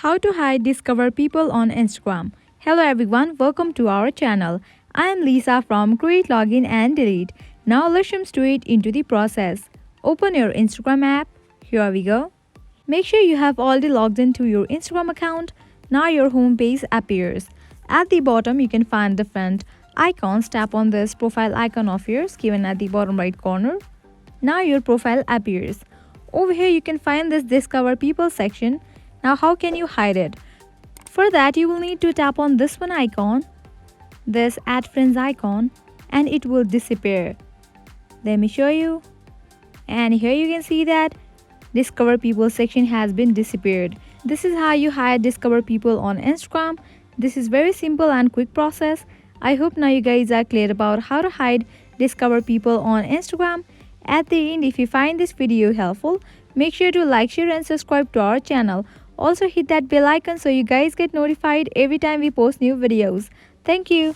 how to hide discover people on Instagram. Hello everyone, welcome to our channel. I am Lisa from Create Login and Delete. Now let's jump straight into the process. Open your Instagram app. Here we go. Make sure you have already logged into your Instagram account. Now your home page appears. At the bottom you can find different icons. Tap on this profile icon of yours given at the bottom right corner. Now your profile appears. Over here you can find this discover people section. Now how can you hide it? For that you will need to tap on this one icon, this add friends icon, and it will disappear. Let me show you. And here you can see that discover people section has been disappeared. This is how you hide discover people on Instagram. This is very simple and quick process. I hope now you guys are clear about how to hide discover people on Instagram. At the end, if you find this video helpful, make sure to like, share and subscribe to our channel. Also hit that bell icon so you guys get notified every time we post new videos. Thank you.